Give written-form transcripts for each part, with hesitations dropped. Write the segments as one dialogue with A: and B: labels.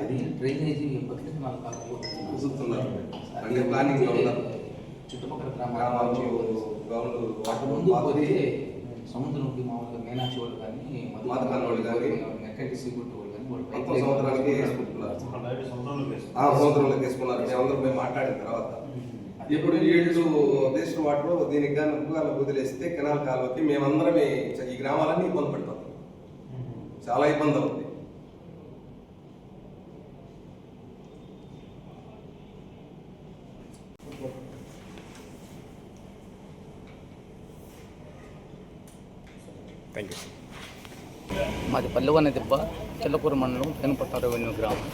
A: అది డ్రైనేజీ
B: అంటే ప్లానింగ్
A: చుట్టుపక్కల గ్రామాలు అటు ముందు పోతే సముద్రంకి మామూలుగా మీనాక్షి వాళ్ళు కానీ
B: మాతకాల వాళ్ళు కానీ
A: నెక్కటి సీగుట్టు వాళ్ళు కానీ
B: మొత్తం సంవత్సరానికి వేసుకుంటున్నారు. సంవత్సరంలోకి వేసుకున్నారు. మేమందరం మేము మాట్లాడిన తర్వాత ఇప్పుడు 7 దేశ వాటిలో దీనికి కానీ ఉప్పుగాలకు వదిలేస్తే కెనాల్ కాలువకి మేమందరమే ఈ గ్రామాలన్నీ ఇబ్బంది పడతాం. చాలా ఇబ్బంది అవుతుంది.
C: Thank you.
D: మాది పల్లెవన దిబ్బ చిల్లకూరు మండలం తెనపట్ట రెవెన్యూ గ్రామం.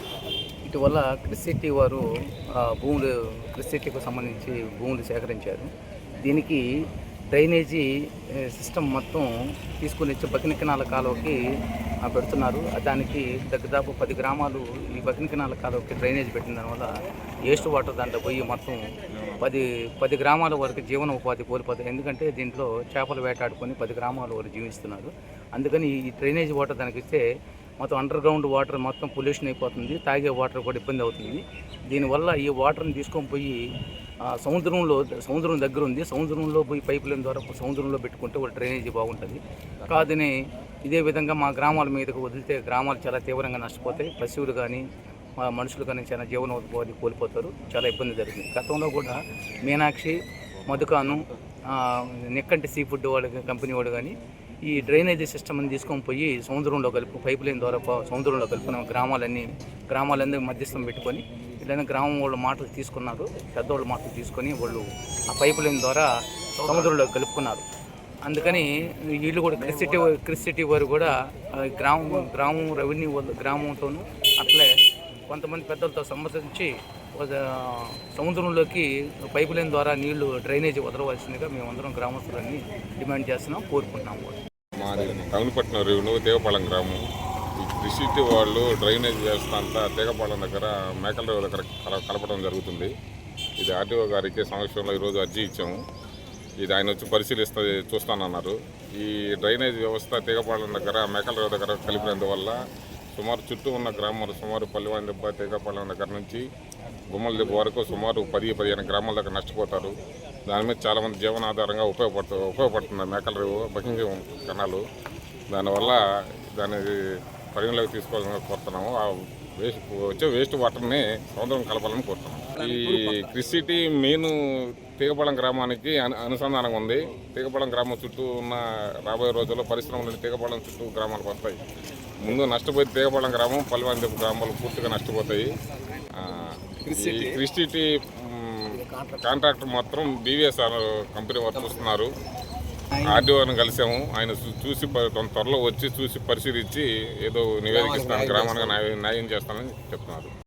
D: ఇటీవల క్రిసిటీ వారు క్రిసిటీకి సంబంధించి భూములు సేకరించారు. దీనికి డ్రైనేజీ సిస్టమ్ మొత్తం తీసుకుని వచ్చి బకినకెనాల కాలువకి పెడుతున్నారు. దానికి దాదాపు 10 గ్రామాలు ఈ బకినకెనాల కాలువకి డ్రైనేజ్ పెట్టిన దానివల్ల వేస్ట్ వాటర్ దాంట్లో పోయి మొత్తం 10 గ్రామాల వరకు జీవన ఉపాధి కోల్పోతాయి. ఎందుకంటే దీంట్లో చేపలు వేటాడుకొని 10 గ్రామాల వరకు జీవిస్తున్నారు. అందుకని ఈ డ్రైనేజ్ వాటర్ దానికి ఇస్తే మొత్తం అండర్ గ్రౌండ్ వాటర్ మొత్తం పొల్యూషన్ అయిపోతుంది. తాగే వాటర్ కూడా ఇబ్బంది అవుతుంది. దీనివల్ల ఈ వాటర్ని తీసుకొని పోయి సముద్రం దగ్గర ఉంది. సముద్రంలో పోయి పైప్ లైన్ ద్వారా సముద్రంలో పెట్టుకుంటే వాళ్ళ డ్రైనేజీ బాగుంటుంది. కాదని ఇదే విధంగా మా గ్రామాల మీదకు వదిలితే గ్రామాలు చాలా తీవ్రంగా నష్టపోతాయి. పశువులు కానీ మనుషులు కానీ చాలా జీవనోపాధి కోల్పోతారు. చాలా ఇబ్బంది జరుగుతుంది. గతంలో కూడా మీనాక్షి, మధుకాను, నెక్కంటి సీ ఫుడ్ వాళ్ళ కంపెనీ వాడు కానీ ఈ డ్రైనేజీ సిస్టమ్ని తీసుకొని పోయి సముద్రంలో పైప్ లైన్ ద్వారా సముద్రంలో కలుపుకున్న గ్రామాలన్నీ మధ్యస్థం పెట్టుకొని ఇట్లయినా గ్రామం వాళ్ళ మాటలు తీసుకున్నారు. పెద్దవాళ్ళ మాటలు తీసుకొని వాళ్ళు ఆ పైప్ లైన్ ద్వారా సముద్రంలో కలుపుకున్నారు. అందుకని వీళ్ళు కూడా క్రిసిటీ వారు కూడా గ్రామం రెవెన్యూ గ్రామంతోనూ అట్లే కొంతమంది పెద్దలతో సంబంధించి సముద్రంలోకి పైప్ లైన్ ద్వారా నీళ్లు డ్రైనేజీ వదలవలసిందిగా మేమందరం గ్రామస్తులన్నీ డిమాండ్ చేస్తున్నాం, కోరుకుంటున్నాం కూడా.
C: మాది టౌన్పట్నం రెవెన్యూ తీగపాలెం గ్రామం. ఈ క్రిసిటీ వాళ్ళు డ్రైనేజ్ వ్యవస్థ అంతా తీగపాలెం దగ్గర మేకల రేవు దగ్గర కలపడం జరుగుతుంది. ఇది ఆర్టీఓ గారికి సంవత్సరంలో ఈరోజు అర్జీ ఇచ్చాము. ఇది ఆయన వచ్చి చూస్తానన్నారు. ఈ డ్రైనేజ్ వ్యవస్థ తీగపాలెం దగ్గర మేకల రేవు దగ్గర కలిపినందువల్ల సుమారు చుట్టూ ఉన్న గ్రామాలు సుమారు పల్లెవాని దెబ్బ, తీగపాలెం దగ్గర నుంచి గుమ్మల దెబ్బ వరకు సుమారు 10-15 గ్రామాల దగ్గర నష్టపోతారు. దాని మీద చాలామంది జీవనాధారంగా ఉపయోగపడుతుంది మేకల రేవు బకింగ్ కెనాలు. దానివల్ల దాన్ని పరిగణలోకి తీసుకోవాలని కోరుతున్నాము. వచ్చే వేస్ట్ వాటర్ని సముద్రం కలపాలని కోరుతున్నాము. ఈ క్రిసిటీ మెయిన్ తీగపాలెం గ్రామానికి అనుసంధానంగా ఉంది. తీగపాలెం గ్రామం చుట్టూ ఉన్న రాబోయే రోజుల్లో పరిశ్రమ నుండి తీగపాలెం చుట్టూ గ్రామాలు వస్తాయి. ముందు నష్టపోయి తీగపాలెం గ్రామం, పల్లెవాని దెబ్బ గ్రామాలు పూర్తిగా నష్టపోతాయి. క్రిసిటీ కాంట్రాక్టర్ మాత్రం బీవీఎస్ కంపెనీ వారు చూస్తున్నారు. ఆర్డీఓని కలిసాము. ఆయన చూసి త్వరలో వచ్చి చూసి పరిశీలించి ఏదో నివేదిక ఇస్తాను, గ్రామానికి న్యాయం చేస్తానని చెప్తున్నారు.